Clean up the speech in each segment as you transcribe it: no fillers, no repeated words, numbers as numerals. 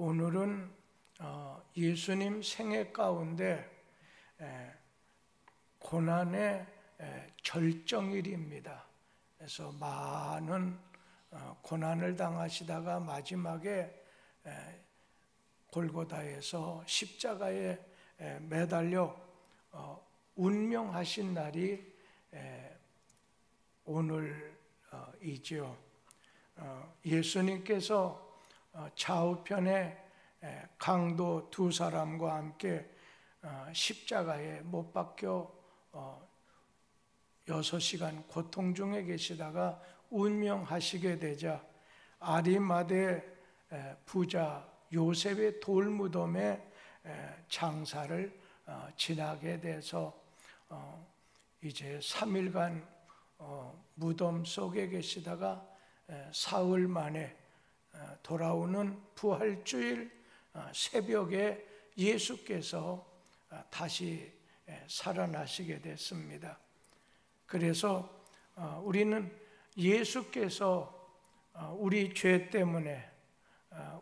오늘은 예수님 생애 가운데 고난의 절정일입니다. 그래서 많은 고난을 당하시다가 마지막에 골고다에서 십자가에 매달려 운명하신 날이 오늘이지요. 예수님께서 좌우편에 강도 두 사람과 함께 십자가에 못 박혀 6시간 고통 중에 계시다가 운명하시게 되자 아리마대 부자 요셉의 돌무덤에 장사를 지나게 돼서 이제 3일간 무덤 속에 계시다가 사흘 만에 돌아오는 부활주일 새벽에 예수께서 다시 살아나시게 됐습니다. 그래서 우리는 예수께서 우리 죄 때문에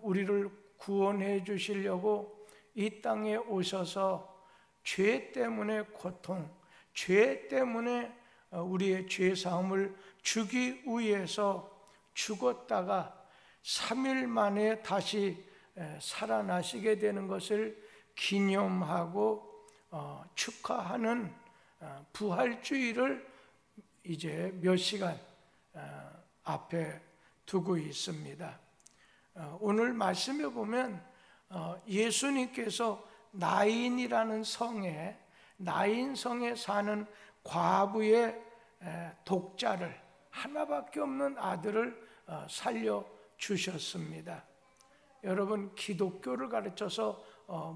우리를 구원해 주시려고 이 땅에 오셔서 죄 때문에 고통, 죄 때문에 우리의 죄 사함을 주기 위해서 죽었다가 3일 만에 다시 살아나시게 되는 것을 기념하고 축하하는 부활주일을 이제 몇 시간 앞에 두고 있습니다. 오늘 말씀에 보면 예수님께서 나인이라는 나인성에 사는 과부의 독자를, 하나밖에 없는 아들을 살려주셨습니다. 여러분, 기독교를 가르쳐서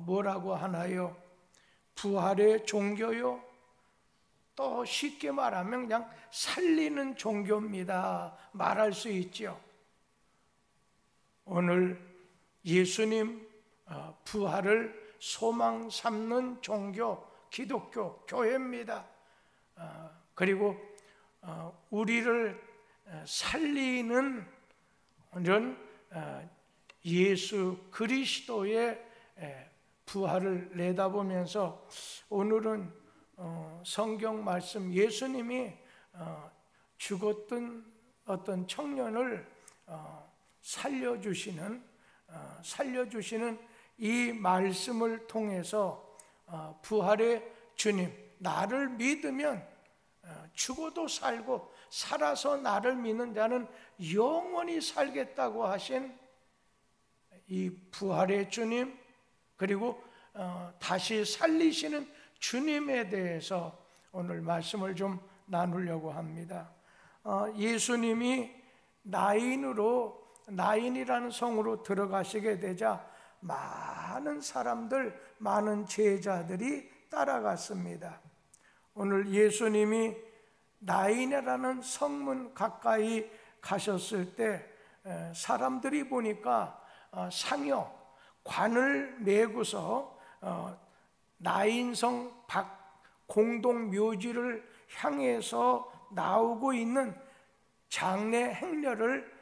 뭐라고 하나요? 부활의 종교요? 또 쉽게 말하면 그냥 살리는 종교입니다 말할 수 있죠. 오늘 예수님 부활을 소망 삼는 종교, 기독교, 교회입니다. 그리고 우리를 살리는 이런 예수 그리스도의 부활을 내다보면서 오늘은 성경 말씀, 예수님이 죽었던 어떤 청년을 살려주시는 이 말씀을 통해서 부활의 주님, 나를 믿으면 죽어도 살고 살아서 나를 믿는 자는 영원히 살겠다고 하신 이 부활의 주님, 그리고 다시 살리시는 주님에 대해서 오늘 말씀을 좀 나누려고 합니다. 예수님이 나인이라는 성으로 들어가시게 되자 많은 사람들, 많은 제자들이 따라갔습니다. 오늘 예수님이 나인이라는 성문 가까이 가셨을 때 사람들이 보니까 상여, 관을 메고서 나인성 밖 공동묘지를 향해서 나오고 있는 장례 행렬을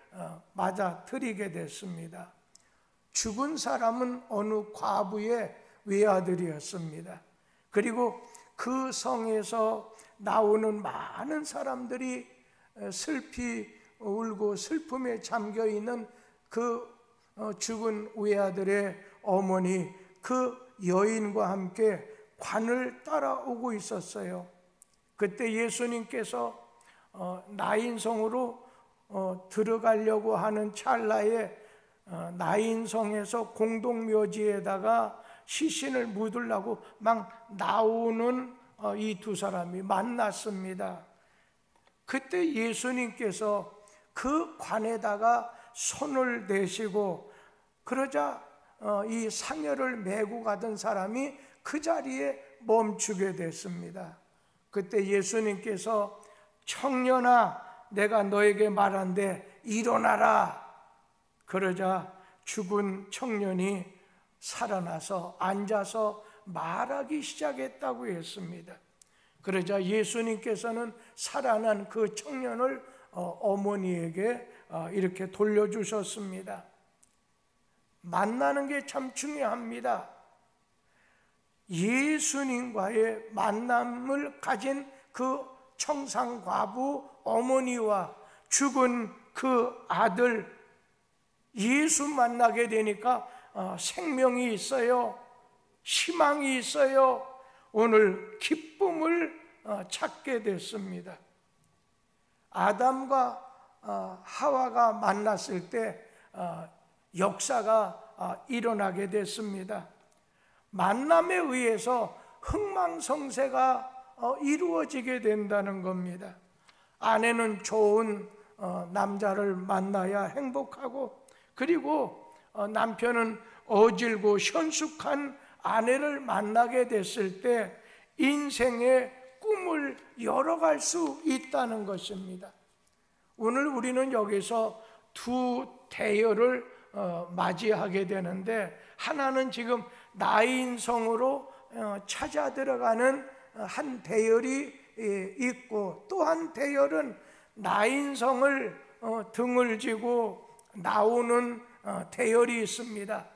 맞아들이게 됐습니다. 죽은 사람은 어느 과부의 외아들이었습니다. 그리고 그 성에서 나오는 많은 사람들이 슬피 울고 슬픔에 잠겨있는 그 죽은 외아들의 어머니, 그 여인과 함께 관을 따라오고 있었어요. 그때 예수님께서 나인성으로 들어가려고 하는 찰나에 나인성에서 공동묘지에다가 시신을 묻으려고 막 나오는 이 두 사람이 만났습니다. 그때 예수님께서 그 관에다가 손을 대시고, 그러자 이 상여를 메고 가던 사람이 그 자리에 멈추게 됐습니다. 그때 예수님께서 청년아, 내가 너에게 말한대 일어나라. 그러자 죽은 청년이 살아나서 앉아서 말하기 시작했다고 했습니다. 그러자 예수님께서는 살아난 그 청년을 어머니에게 이렇게 돌려주셨습니다. 만나는 게 참 중요합니다. 예수님과의 만남을 가진 그 청상과부 어머니와 죽은 그 아들, 예수 만나게 되니까 생명이 있어요. 희망이 있어요. 오늘 기쁨을 찾게 됐습니다. 아담과 하와가 만났을 때 역사가 일어나게 됐습니다. 만남에 의해서 흥망성쇠가 이루어지게 된다는 겁니다. 아내는 좋은 남자를 만나야 행복하고, 그리고 남편은 어질고 현숙한 아내를 만나게 됐을 때 인생의 꿈을 열어갈 수 있다는 것입니다. 오늘 우리는 여기서 두 대열을 맞이하게 되는데, 하나는 지금 나인성으로 찾아 들어가는 한 대열이 있고, 또 한 대열은 나인성을 등을 지고 나오는 대열이 있습니다.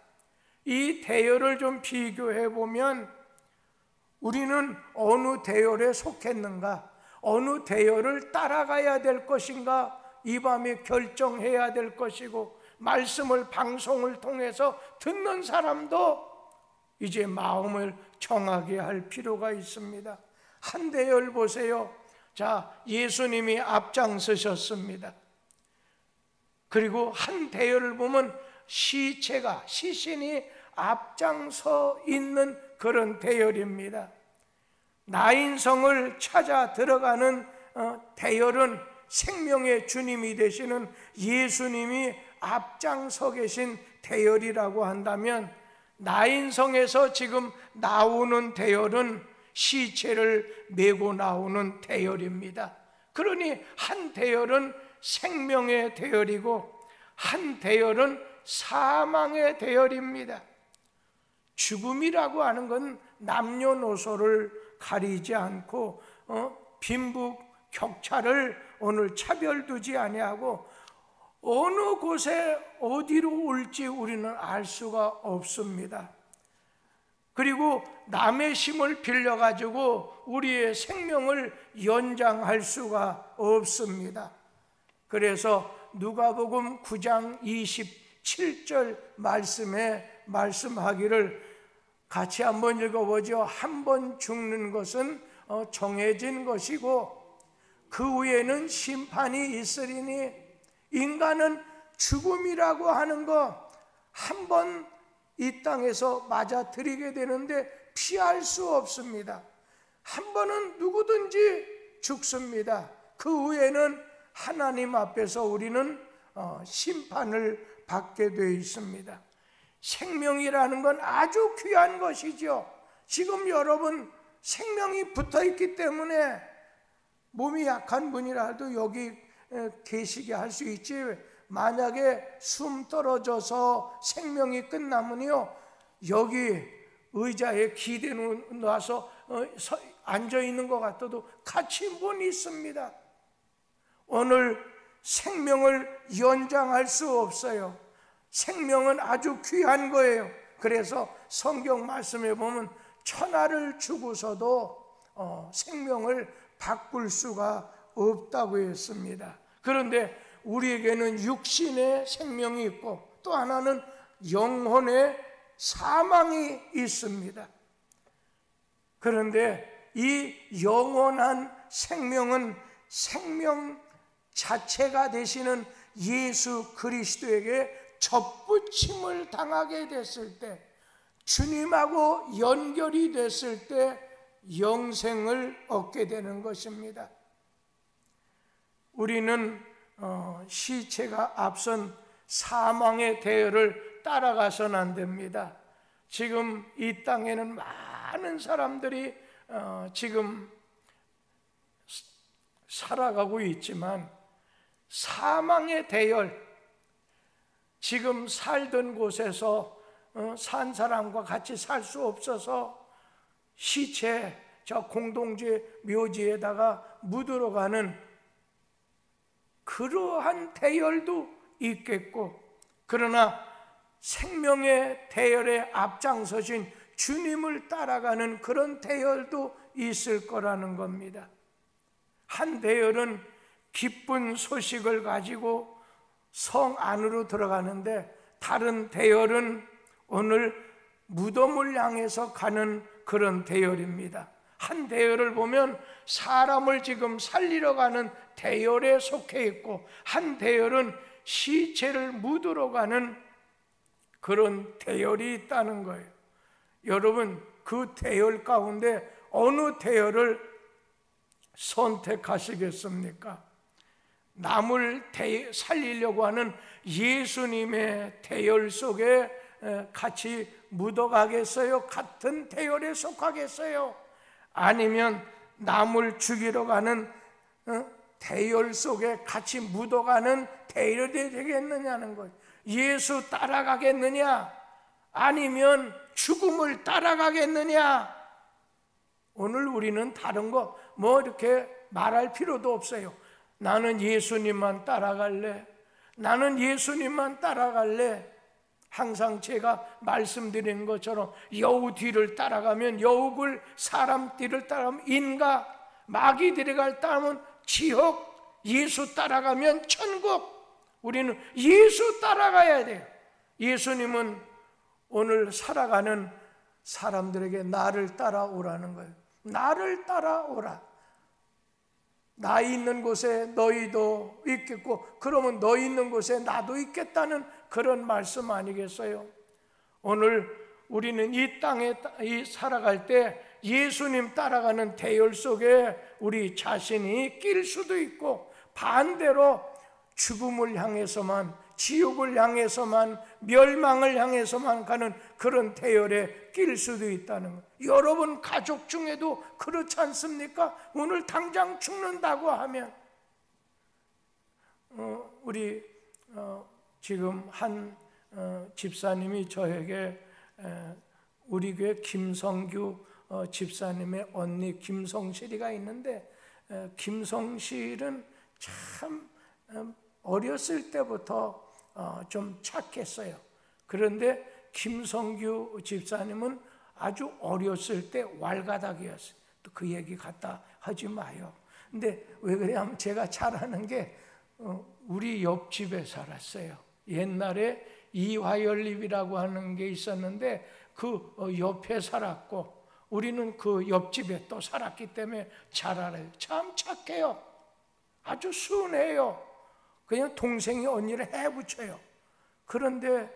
이 대열을 좀 비교해 보면 우리는 어느 대열에 속했는가, 어느 대열을 따라가야 될 것인가, 이 밤에 결정해야 될 것이고, 말씀을 방송을 통해서 듣는 사람도 이제 마음을 정하게 할 필요가 있습니다. 한 대열 보세요. 자, 예수님이 앞장서셨습니다. 그리고 한 대열을 보면 시신이 앞장서 있는 그런 대열입니다. 나인성을 찾아 들어가는 대열은 생명의 주님이 되시는 예수님이 앞장서 계신 대열이라고 한다면, 나인성에서 지금 나오는 대열은 시체를 메고 나오는 대열입니다. 그러니 한 대열은 생명의 대열이고 한 대열은 사망의 대열입니다. 죽음이라고 하는 건 남녀노소를 가리지 않고 빈부격차를 오늘 차별두지 아니하고 어느 곳에 어디로 올지 우리는 알 수가 없습니다. 그리고 남의 힘을 빌려가지고 우리의 생명을 연장할 수가 없습니다. 그래서 누가복음 9장 27절 말씀에 말씀하기를 같이 한번 읽어보죠. 한 번 죽는 것은 정해진 것이고 그 후에는 심판이 있으리니, 인간은 죽음이라고 하는 거 한 번 이 땅에서 맞아들이게 되는데 피할 수 없습니다. 한 번은 누구든지 죽습니다. 그 후에는 하나님 앞에서 우리는 심판을 받게 되어 있습니다. 생명이라는 건 아주 귀한 것이죠. 지금 여러분 생명이 붙어있기 때문에 몸이 약한 분이라도 여기 계시게 할 수 있지, 만약에 숨 떨어져서 생명이 끝나면요, 여기 의자에 기대 놔서 앉아있는 것 같아도 같이 못 있습니다. 오늘 생명을 연장할 수 없어요. 생명은 아주 귀한 거예요. 그래서 성경 말씀에 보면 천하를 주고서도 생명을 바꿀 수가 없다고 했습니다. 그런데 우리에게는 육신의 생명이 있고 또 하나는 영혼의 사망이 있습니다. 그런데 이 영원한 생명은 생명 자체가 되시는 예수 그리스도에게 접붙임을 당하게 됐을 때, 주님하고 연결이 됐을 때 영생을 얻게 되는 것입니다. 우리는 시체가 앞선 사망의 대열을 따라가서는 안 됩니다. 지금 이 땅에는 많은 사람들이 지금 살아가고 있지만 사망의 대열, 지금 살던 곳에서 산 사람과 같이 살 수 없어서 시체 저 공동체 묘지에다가 묻으러 가는 그러한 대열도 있겠고, 그러나 생명의 대열에 앞장서신 주님을 따라가는 그런 대열도 있을 거라는 겁니다. 한 대열은 기쁜 소식을 가지고 성 안으로 들어가는데, 다른 대열은 오늘 무덤을 향해서 가는 그런 대열입니다. 한 대열을 보면 사람을 지금 살리러 가는 대열에 속해 있고, 한 대열은 시체를 묻으러 가는 그런 대열이 있다는 거예요. 여러분, 그 대열 가운데 어느 대열을 선택하시겠습니까? 남을 살리려고 하는 예수님의 대열 속에 같이 묻어가겠어요? 같은 대열에 속하겠어요? 아니면 남을 죽이러 가는 대열 속에 같이 묻어가는 대열이 되겠느냐는 거예요. 예수 따라가겠느냐? 아니면 죽음을 따라가겠느냐? 오늘 우리는 다른 거 이렇게 말할 필요도 없어요. 나는 예수님만 따라갈래. 나는 예수님만 따라갈래. 항상 제가 말씀드린 것처럼 여우 뒤를 따라가면 여우굴, 사람 뒤를 따라가면 인가, 마귀 들어갈 따라가면 지옥, 예수 따라가면 천국. 우리는 예수 따라가야 돼요. 예수님은 오늘 살아가는 사람들에게 나를 따라오라는 거예요. 나를 따라오라. 나 있는 곳에 너희도 있겠고, 그러면 너희 있는 곳에 나도 있겠다는 그런 말씀 아니겠어요? 오늘 우리는 이 땅에 살아갈 때 예수님 따라가는 대열 속에 우리 자신이 낄 수도 있고, 반대로 죽음을 향해서만, 지옥을 향해서만, 멸망을 향해서만 가는 그런 대열에 낄 수도 있다는 거예요. 여러분 가족 중에도 그렇지 않습니까? 오늘 당장 죽는다고 하면 우리 지금 한 집사님이 저에게 우리 교회 김성규 집사님의 언니 김성실이가 있는데, 김성실은 참 어렸을 때부터 좀 착했어요. 그런데 김성규 집사님은 아주 어렸을 때 왈가닥이었어요. 또 그 얘기 갖다 하지 마요. 근데 왜 그러냐면 제가 잘 아는 게 우리 옆집에 살았어요. 옛날에 이화연립이라고 하는 게 있었는데 그 옆에 살았고, 우리는 그 옆집에 또 살았기 때문에 잘 알아요. 참 착해요. 아주 순해요. 그냥 동생이 언니를 해붙여요. 그런데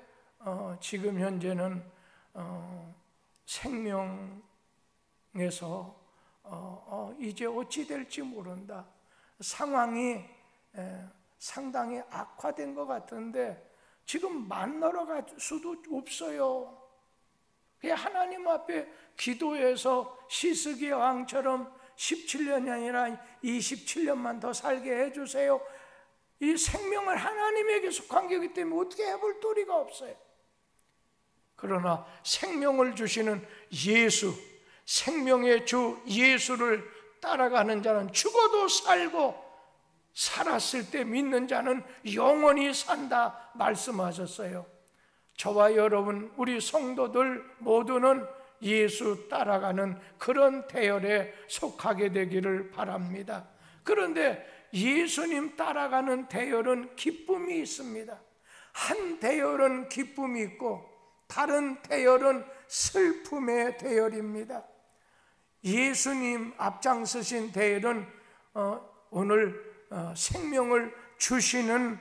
지금 현재는 생명에서 이제 어찌 될지 모른다. 상황이 상당히 악화된 것 같은데 지금 만나러 갈 수도 없어요. 그냥 하나님 앞에 기도해서 시스기의 왕처럼 17년이 아니라 27년만 더 살게 해주세요. 이 생명을 하나님에게 속한 거기 때문에 어떻게 해볼 도리가 없어요. 그러나 생명을 주시는 예수, 생명의 주 예수를 따라가는 자는 죽어도 살고 살았을 때 믿는 자는 영원히 산다 말씀하셨어요. 저와 여러분, 우리 성도들 모두는 예수 따라가는 그런 대열에 속하게 되기를 바랍니다. 그런데 예수님 따라가는 대열은 기쁨이 있습니다. 한 대열은 기쁨이 있고 다른 대열은 슬픔의 대열입니다. 예수님 앞장서신 대열은 오늘 생명을 주시는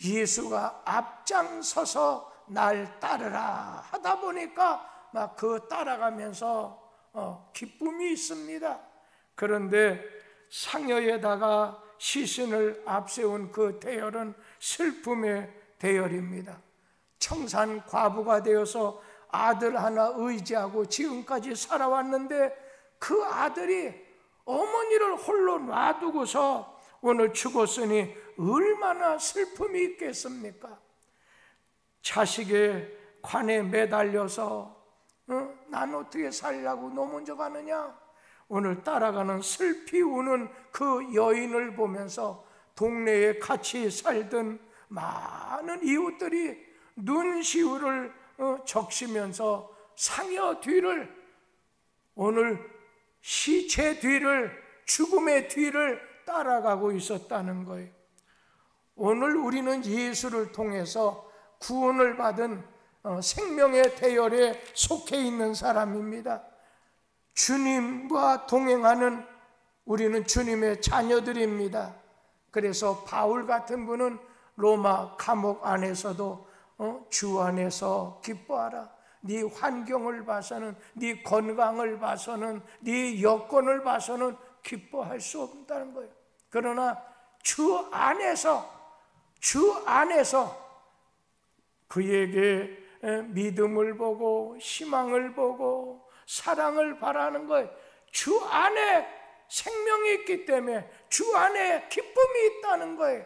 예수가 앞장서서 날 따르라 하다 보니까 막 그 따라가면서 기쁨이 있습니다. 그런데 상여에다가 시신을 앞세운 그 대열은 슬픔의 대열입니다. 청산 과부가 되어서 아들 하나 의지하고 지금까지 살아왔는데 그 아들이 어머니를 홀로 놔두고서 오늘 죽었으니 얼마나 슬픔이 있겠습니까? 자식의 관에 매달려서 난 어떻게 살려고 너 먼저 가느냐? 오늘 따라가는 슬피 우는 그 여인을 보면서 동네에 같이 살던 많은 이웃들이 눈시울을 적시면서 상여 뒤를, 오늘 시체 뒤를, 죽음의 뒤를 따라가고 있었다는 거예요. 오늘 우리는 예수를 통해서 구원을 받은 생명의 대열에 속해 있는 사람입니다. 주님과 동행하는 우리는 주님의 자녀들입니다. 그래서 바울 같은 분은 로마 감옥 안에서도 주 안에서 기뻐하라. 네 환경을 봐서는, 네 건강을 봐서는, 네 여건을 봐서는 기뻐할 수 없다는 거예요. 그러나 주 안에서 그에게 믿음을 보고 희망을 보고 사랑을 바라는 거예요. 주 안에 생명이 있기 때문에 주 안에 기쁨이 있다는 거예요.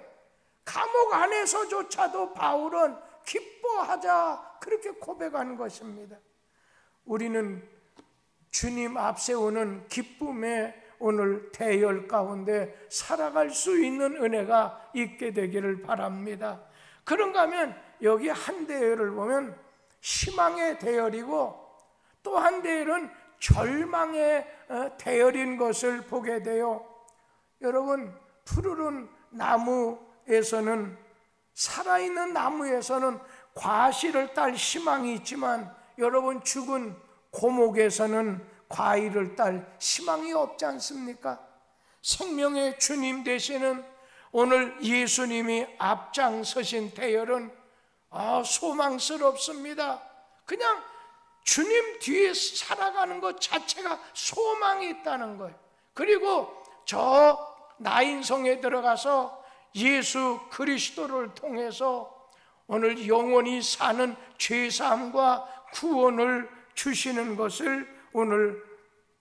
감옥 안에서조차도 바울은 기뻐하자 그렇게 고백하는 것입니다. 우리는 주님 앞세우는 기쁨의 오늘 대열 가운데 살아갈 수 있는 은혜가 있게 되기를 바랍니다. 그런가 하면 여기 한 대열을 보면 희망의 대열이고 또 한 대열은 절망의 대열인 것을 보게 돼요. 여러분, 푸르른 나무에서는, 살아있는 나무에서는 과실을 딸 희망이 있지만 여러분, 죽은 고목에서는 과일을 딸 희망이 없지 않습니까? 생명의 주님 되시는 오늘 예수님이 앞장서신 대열은 소망스럽습니다. 그냥 주님 뒤에 살아가는 것 자체가 소망이 있다는 거예요. 그리고 저 나인성에 들어가서 예수 그리스도를 통해서 오늘 영원히 사는 죄사함과 구원을 주시는 것을 오늘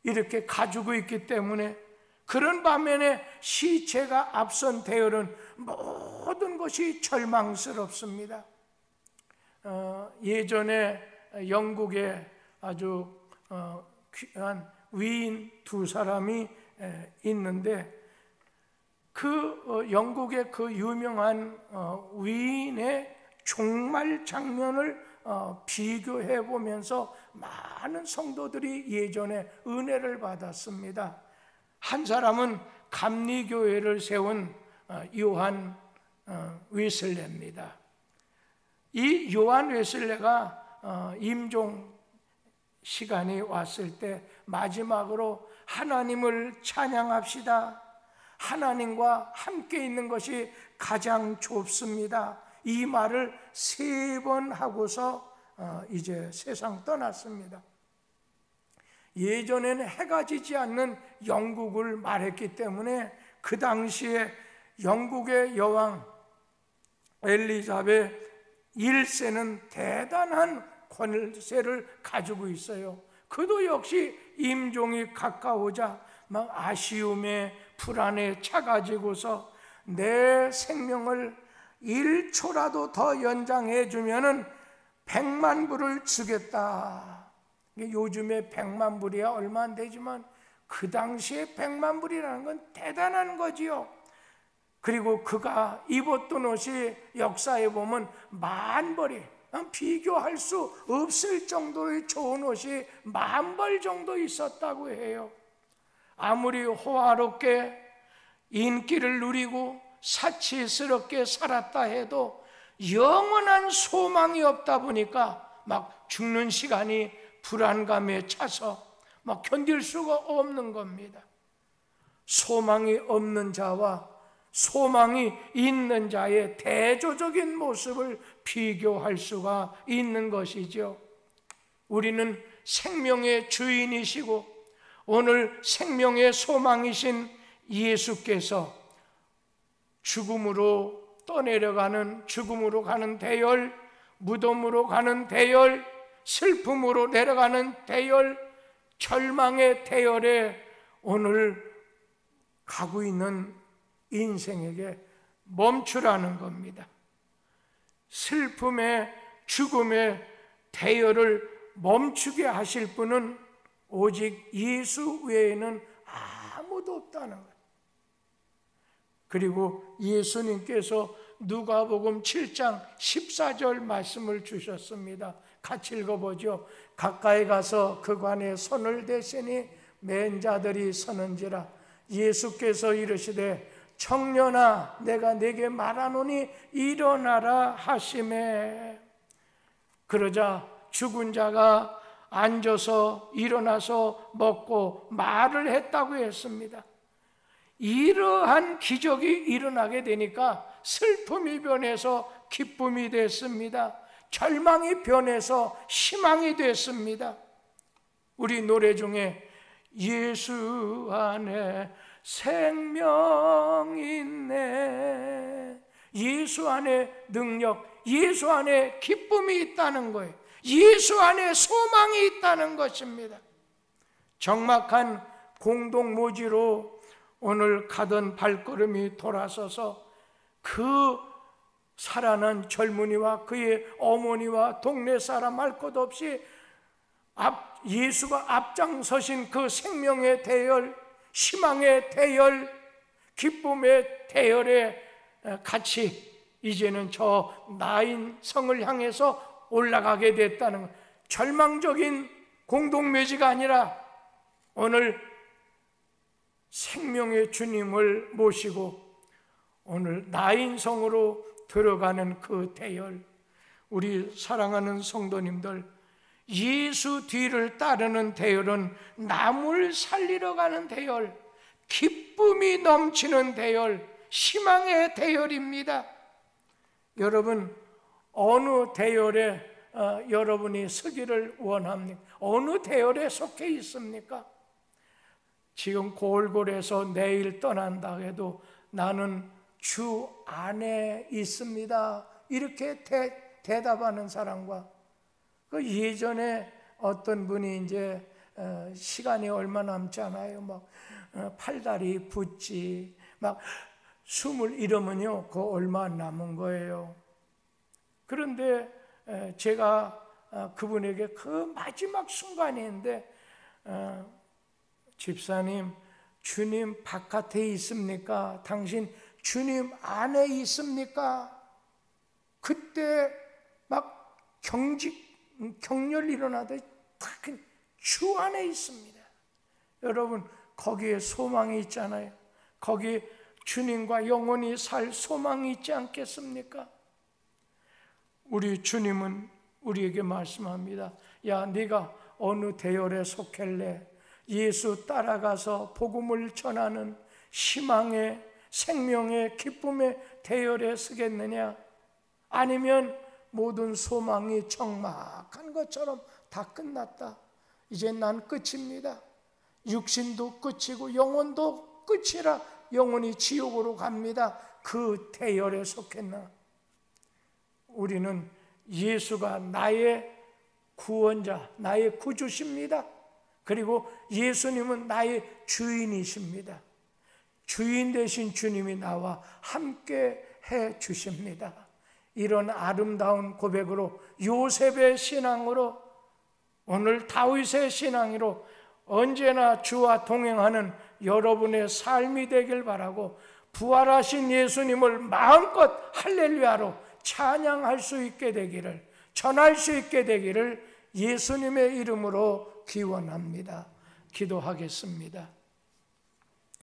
이렇게 가지고 있기 때문에, 그런 반면에 시체가 앞선 대열은 모든 것이 절망스럽습니다. 예전에 영국에 아주 귀한 위인 두 사람이 있는데, 그 영국의 그 유명한 위인의 종말 장면을 비교해 보면서 많은 성도들이 예전에 은혜를 받았습니다. 한 사람은 감리교회를 세운 요한 웨슬레입니다. 이 요한 웨슬레가 임종 시간이 왔을 때 마지막으로 하나님을 찬양합시다. 하나님과 함께 있는 것이 가장 좋습니다. 이 말을 3번 하고서 이제 세상 떠났습니다. 예전에는 해가 지지 않는 영국을 말했기 때문에 그 당시에 영국의 여왕 엘리자베 1세는 대단한 권세를 가지고 있어요. 그도 역시 임종이 가까우자 막 아쉬움에 불안에 차가지고서 내 생명을 1초라도 더 연장해 주면은 100만 불을 주겠다. 요즘에 100만 불이야 얼마 안 되지만 그 당시에 100만 불이라는 건 대단한 거지요. 그리고 그가 입었던 옷이 역사에 보면 10,000벌이, 비교할 수 없을 정도의 좋은 옷이 10,000벌 정도 있었다고 해요. 아무리 호화롭게 인기를 누리고 사치스럽게 살았다 해도 영원한 소망이 없다 보니까 막 죽는 시간이 불안감에 차서 막 견딜 수가 없는 겁니다. 소망이 없는 자와 소망이 있는 자의 대조적인 모습을 비교할 수가 있는 것이죠. 우리는 생명의 주인이시고 오늘 생명의 소망이신 예수께서 죽음으로 떠내려가는, 죽음으로 가는 대열, 무덤으로 가는 대열, 슬픔으로 내려가는 대열, 절망의 대열에 오늘 가고 있는 인생에게 멈추라는 겁니다. 슬픔의, 죽음의 대열을 멈추게 하실 분은 오직 예수 외에는 아무도 없다는 거예요. 그리고 예수님께서 누가복음 7장 14절 말씀을 주셨습니다. 같이 읽어보죠. 가까이 가서 그관에 손을 대시니 맨 자들이 서는지라. 예수께서 이르시되 청년아 내가 네게 말하노니 일어나라 하시매. 그러자 죽은 자가 앉아서 일어나서 먹고 말을 했다고 했습니다. 이러한 기적이 일어나게 되니까 슬픔이 변해서 기쁨이 됐습니다. 절망이 변해서 희망이 됐습니다. 우리 노래 중에 예수 안에 생명이 있네, 예수 안에 능력, 예수 안에 기쁨이 있다는 거예요. 예수 안에 소망이 있다는 것입니다. 적막한 공동모지로 오늘 가던 발걸음이 돌아서서 그 살아난 젊은이와 그의 어머니와 동네 사람 할 것 없이 예수가 앞장서신 그 생명의 대열, 희망의 대열, 기쁨의 대열에 같이 이제는 저 나인 성을 향해서 올라가게 됐다는 것. 절망적인 공동묘지가 아니라 오늘 생명의 주님을 모시고 오늘 나인 성으로 들어가는 그 대열. 우리 사랑하는 성도님들, 예수 뒤를 따르는 대열은 남을 살리러 가는 대열, 기쁨이 넘치는 대열, 희망의 대열입니다. 여러분, 어느 대열에 여러분이 서기를 원합니까? 어느 대열에 속해 있습니까? 지금 골골에서 내일 떠난다 해도 나는 주 안에 있습니다, 이렇게 대답하는 사람과, 그 예전에 어떤 분이 이제 시간이 얼마 남지 않아요, 막 팔다리 붓지, 막 숨을 잃으면요 그 얼마 안 남은 거예요. 그런데 제가 그분에게 그 마지막 순간인데 집사님, 주님 바깥에 있습니까? 당신 주님 안에 있습니까? 그때 막 격렬 일어나듯 주 안에 있습니다. 여러분, 거기에 소망이 있잖아요. 거기에 주님과 영원히 살 소망이 있지 않겠습니까? 우리 주님은 우리에게 말씀합니다. 야, 네가 어느 대열에 속할래? 예수 따라가서 복음을 전하는 희망의, 생명의, 기쁨의 대열에 서겠느냐? 아니면 모든 소망이 적막한 것처럼 다 끝났다, 이제 난 끝입니다, 육신도 끝이고 영혼도 끝이라 영혼이 지옥으로 갑니다, 그 대열에 속했나? 우리는 예수가 나의 구원자, 나의 구주십니다. 그리고 예수님은 나의 주인이십니다. 주인 되신 주님이 나와 함께 해 주십니다. 이런 아름다운 고백으로, 요셉의 신앙으로, 오늘 다윗의 신앙으로 언제나 주와 동행하는 여러분의 삶이 되길 바라고, 부활하신 예수님을 마음껏 할렐루야로 찬양할 수 있게 되기를, 전할 수 있게 되기를 예수님의 이름으로 기원합니다. 기도하겠습니다.